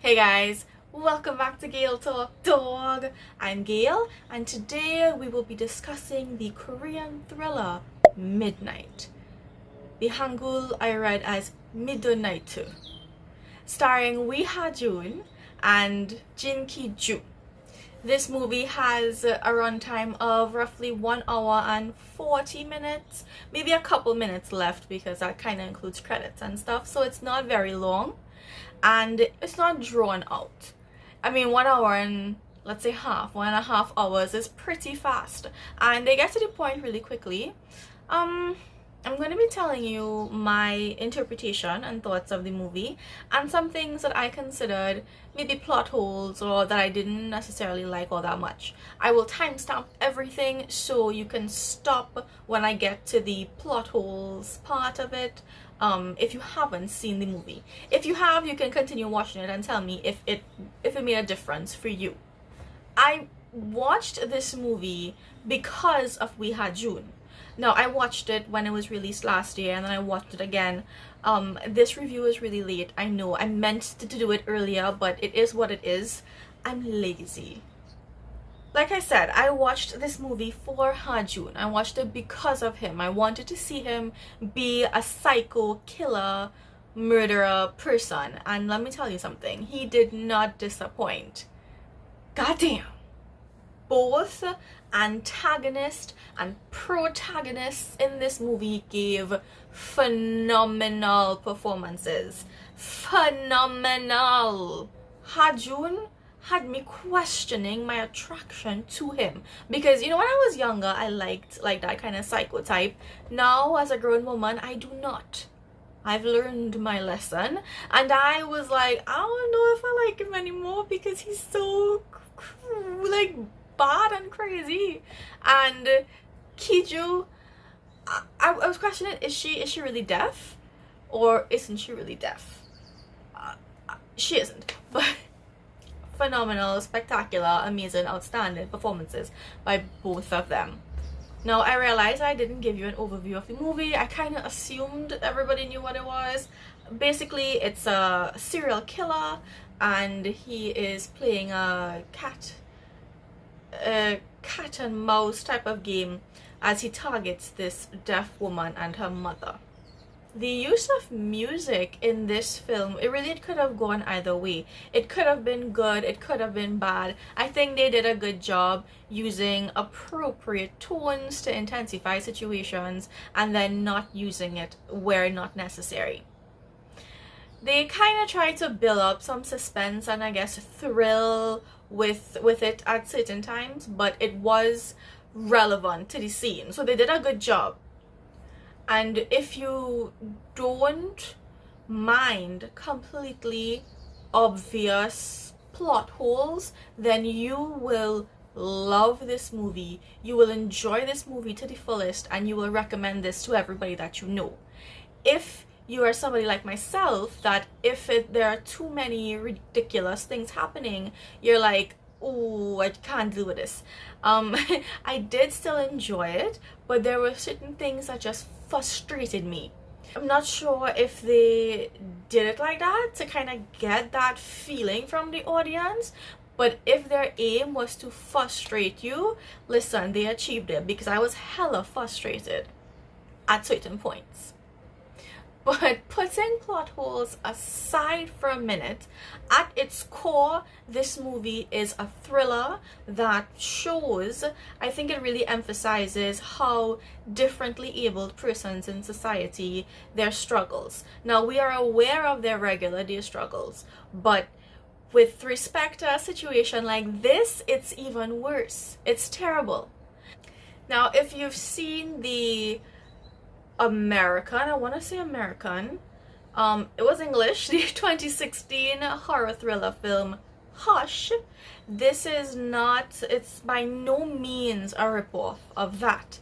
Hey guys, welcome back to Gail Talk Dog. I'm Gail, and today we will be discussing the Korean thriller Midnight. The Hangul I read as Middenight, starring Ha-Joon and Jin Ki-Joo. This movie has a runtime of roughly 1 hour and 40 minutes, maybe a couple minutes left because that kind of includes credits and stuff, so it's not very long and it's not drawn out. I mean, 1 hour and let's say 1.5 hours is pretty fast, and they get to the point really quickly. I'm going to be telling you my interpretation and thoughts of the movie and some things that I considered maybe plot holes or that I didn't necessarily like all that much. I will timestamp everything so you can stop when I get to the plot holes part of it. If you haven't seen the movie. If you have, you can continue watching it and tell me if it made a difference for you. I watched this movie because of Ha-Joon. Now, I watched it when it was released last year, and then I watched it again. This review is really late. I know I meant to do it earlier, but it is what it is. I'm lazy. Like I said, I watched this movie for Ha-Joon. I watched it because of him. I wanted to see him be a psycho killer, murderer person. And let me tell you something. He did not disappoint. Goddamn. Both antagonist and protagonist in this movie gave phenomenal performances. Phenomenal. Ha-Joon had me questioning my attraction to him, because you know, when I was younger I liked like that kind of psycho type. Now as a grown woman I do not. I've learned my lesson, and I was like, I don't know if I like him anymore because he's so like bad and crazy. And Ki-Joo, I was questioning, is she really deaf, or isn't she really deaf? She isn't, but phenomenal, spectacular, amazing, outstanding performances by both of them. Now, I realized I didn't give you an overview of the movie. I kind of assumed everybody knew what it was. Basically, it's a serial killer, and he is playing a cat and mouse type of game as he targets this deaf woman and her mother. The use of music in this film, it could have gone either way. It could have been good, it could have been bad. I think they did a good job using appropriate tones to intensify situations and then not using it where not necessary. They kind of tried to build up some suspense and I guess thrill with it at certain times, but it was relevant to the scene, so they did a good job. And if you don't mind completely obvious plot holes, then you will love this movie. You will enjoy this movie to the fullest, and you will recommend this to everybody that you know. If you are somebody like myself, that if there are too many ridiculous things happening, you're like, oh, I can't deal with this. I did still enjoy it, but there were certain things that just frustrated me. I'm not sure if they did it like that to kind of get that feeling from the audience, but if their aim was to frustrate you, listen, they achieved it, because I was hella frustrated at certain points. But putting plot holes aside for a minute, at its core, this movie is a thriller that shows, I think it really emphasizes how differently abled persons in society, their struggles. Now, we are aware of their regular day struggles, but with respect to a situation like this, it's even worse. It's terrible. Now, if you've seen the American, it was English, the 2016 horror thriller film Hush, this is not, it's by no means a ripoff of that.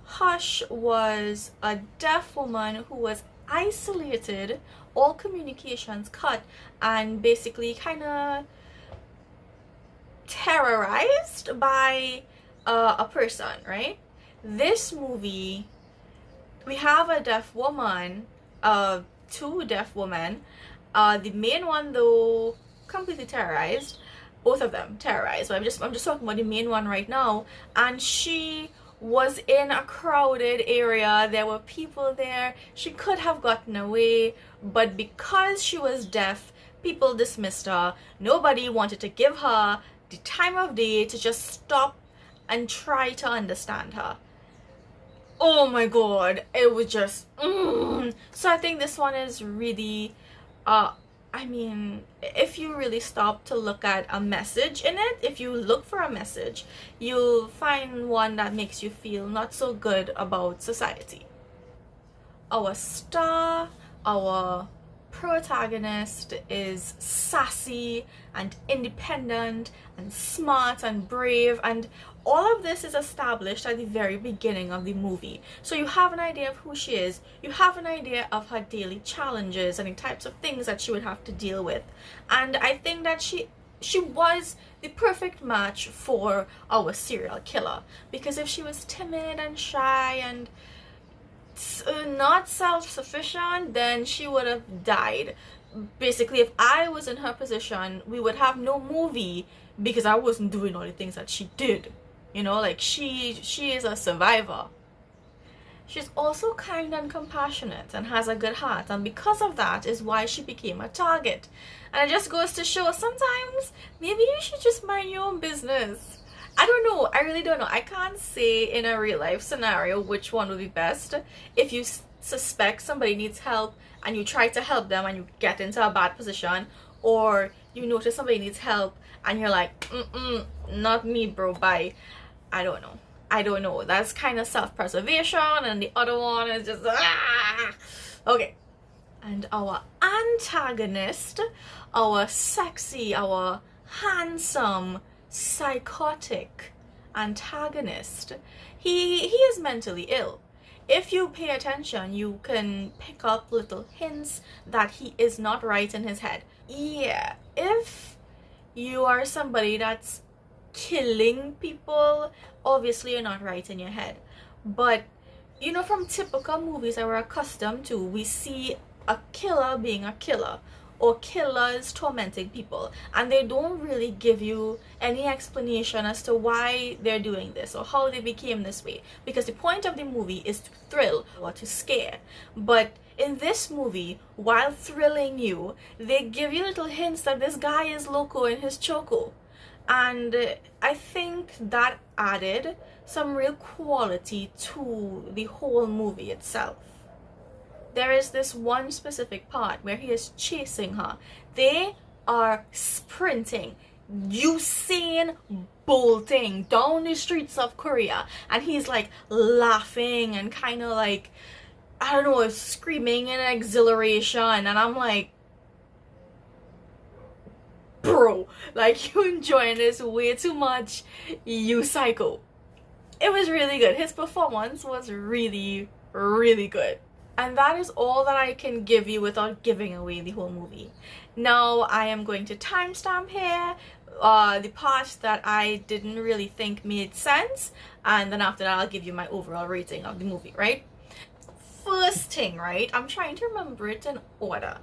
Hush was a deaf woman who was isolated, all communications cut, and basically kind of terrorized by a person, right? This movie, we have a deaf woman, two deaf women. The main one though completely terrorized. Both of them terrorized. But I'm just talking about the main one right now. And she was in a crowded area. There were people there. She could have gotten away, but because she was deaf, people dismissed her. Nobody wanted to give her the time of day to just stop and try to understand her. Oh my god, it was just So I think this one is really I mean, if you really stop to look at a message in it, if you look for a message, you'll find one that makes you feel not so good about society. Our star, our protagonist is sassy and independent and smart and brave, and all of this is established at the very beginning of the movie. So you have an idea of who she is, you have an idea of her daily challenges and the types of things that she would have to deal with. And I think that she was the perfect match for our serial killer, because if she was timid and shy and not self-sufficient, then she would have died. Basically, if I was in her position, we would have no movie, because I wasn't doing all the things that she did. You know, like she is a survivor. She's also kind and compassionate and has a good heart, and because of that is why she became a target. And it just goes to show, sometimes maybe you should just mind your own business. I don't know. I really don't know. I can't say in a real life scenario which one would be best. If you suspect somebody needs help and you try to help them and you get into a bad position, or you notice somebody needs help and you're like, not me, bro, bye. I don't know. That's kind of self-preservation, and the other one is just okay. And our antagonist, our sexy, our handsome, psychotic antagonist, he is mentally ill. If you pay attention, you can pick up little hints that he is not right in his head. Yeah, if you are somebody that's killing people, obviously you're not right in your head. But you know, from typical movies that we're accustomed to, we see a killer being a killer, or killers tormenting people, and they don't really give you any explanation as to why they're doing this or how they became this way, because the point of the movie is to thrill or to scare. But in this movie, while thrilling you, they give you little hints that this guy is loco in his choco. And I think that added some real quality to the whole movie itself. There is this one specific part where he is chasing her. They are sprinting, Usain bolting down the streets of Korea, and he's like laughing and kind of like, I don't know, screaming in exhilaration, and I'm like, bro, like, you enjoying this way too much, you psycho. It was really good. His performance was really, really good. And that is all that I can give you without giving away the whole movie. Now I am going to timestamp here the parts that I didn't really think made sense, and then after that I'll give you my overall rating of the movie, right? First thing, right? I'm trying to remember it in order.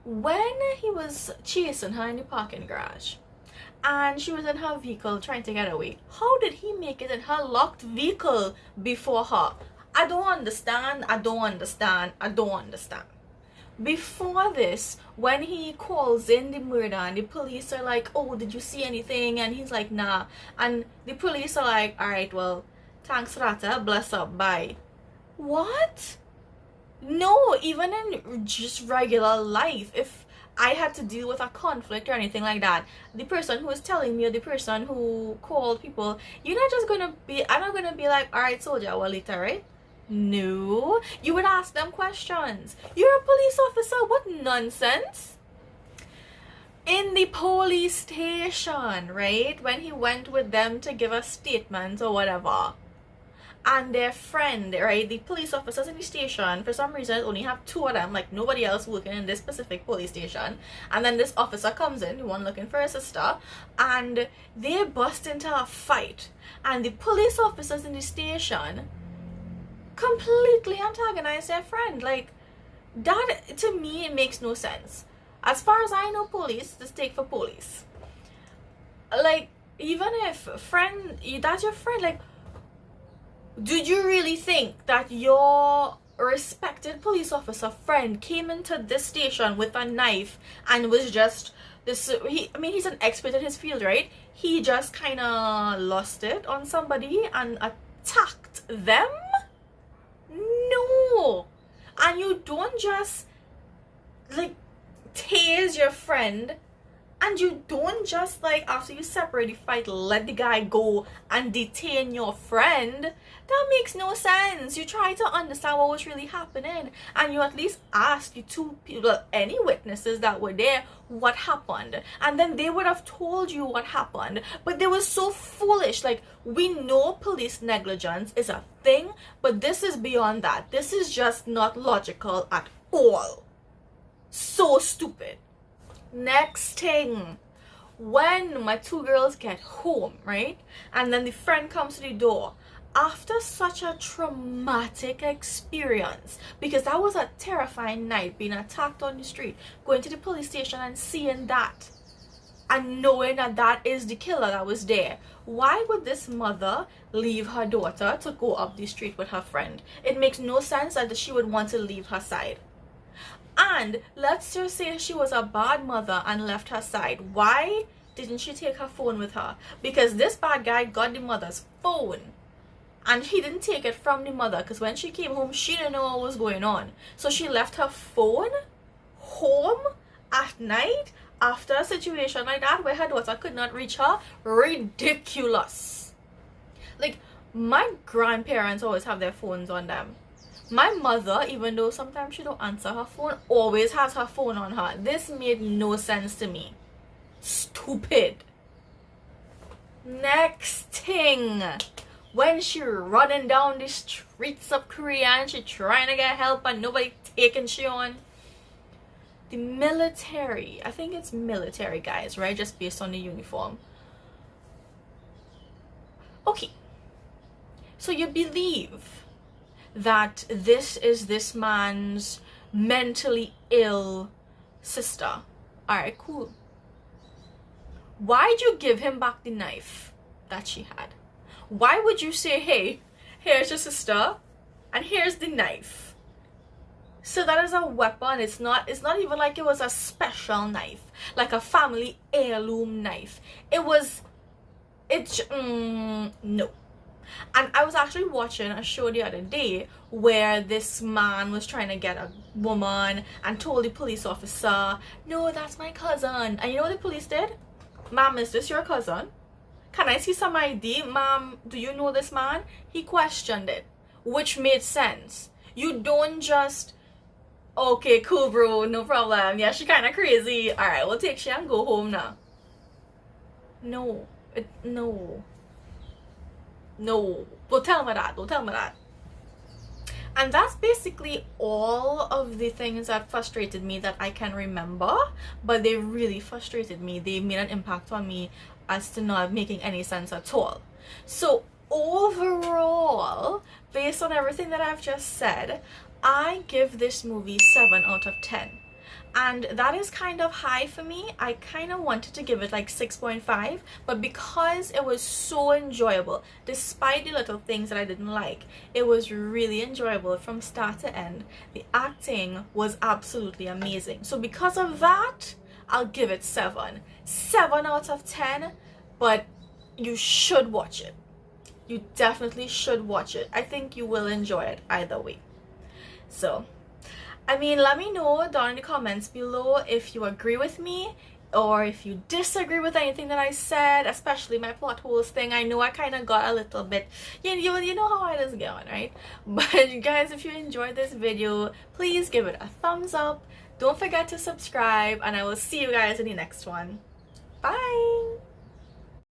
When he was chasing her in the parking garage and she was in her vehicle trying to get away, how did he make it in her locked vehicle before her? I don't understand. Before this, when he calls in the murder and the police are like, oh, did you see anything? And he's like, nah. And the police are like, alright, well, thanks for that, bless up, bye. What? No, even in just regular life, if I had to deal with a conflict or anything like that, the person who is telling me or the person who called people, I'm not gonna be like, alright, soldier, well, later, right? No, you would ask them questions. You're a police officer, what nonsense? In the police station, right, when he went with them to give a statement or whatever, and their friend, right, the police officers in the station, for some reason only have two of them, like nobody else working in this specific police station, and then this officer comes in, the one looking for his sister, and they bust into a fight, and the police officers in the station completely antagonize their friend. Like, that, to me, it makes no sense. As far as I know, police, just take for police. Like, even if that's your friend, like, did you really think that your respected police officer friend came into this station with a knife and was just he's an expert in his field, right? He just kind of lost it on somebody and attacked them? No. And you don't just like tase your friend, and you don't just like after you separate the fight let the guy go and detain your friend. That makes no sense. You try to understand what was really happening, and you at least ask the two people, any witnesses that were there, what happened, and then they would have told you what happened. But they were so foolish. Like, we know police negligence is a thing, but this is beyond that. This is just not logical at all. So stupid. Next thing, when my two girls get home, right, and then the friend comes to the door after such a traumatic experience, because that was a terrifying night, being attacked on the street, going to the police station and seeing that and knowing that that is the killer that was there. Why would this mother leave her daughter to go up the street with her friend? It makes no sense that she would want to leave her side. And let's just say she was a bad mother and left her side. Why didn't she take her phone with her? Because this bad guy got the mother's phone, and he didn't take it from the mother, because when she came home, she didn't know what was going on. So she left her phone home at night after a situation like that where her daughter could not reach her. Ridiculous. Like, my grandparents always have their phones on them. My mother, even though sometimes she don't answer her phone, always has her phone on her. This made no sense to me. Stupid. Next thing, when she running down the streets of Korea and she trying to get help and nobody taking she on. The military, I think it's military guys, right? Just based on the uniform. Okay. So you believe that this is this man's mentally ill sister. Alright, cool. Why'd you give him back the knife that she had? Why would you say, hey, here's your sister and here's the knife? So that is a weapon. It's not even like it was a special knife, like a family heirloom knife. No. And I was actually watching a show the other day where this man was trying to get a woman and told the police officer, no, that's my cousin. And you know what the police did? Ma'am, is this your cousin? Can I see some ID? Ma'am, do you know this man? He questioned it, which made sense. You don't just, okay, cool, bro, no problem. Yeah, she kind of crazy. All right, we'll take she and go home now. No. No, don't tell me that. And that's basically all of the things that frustrated me that I can remember, but they really frustrated me. They made an impact on me as to not making any sense at all. So overall, based on everything that I've just said, I give this movie 7 out of 10. And that is kind of high for me. I kind of wanted to give it like 6.5, but because it was so enjoyable, despite the little things that I didn't like, it was really enjoyable from start to end. The acting was absolutely amazing. So because of that, I'll give it 7. 7 out of 10, but you should watch it. You definitely should watch it. I think you will enjoy it either way. So I mean, let me know down in the comments below if you agree with me or if you disagree with anything that I said, especially my plot holes thing. I know I kind of got a little bit, you know how it is going, right? But you guys, if you enjoyed this video, please give it a thumbs up. Don't forget to subscribe, and I will see you guys in the next one. Bye!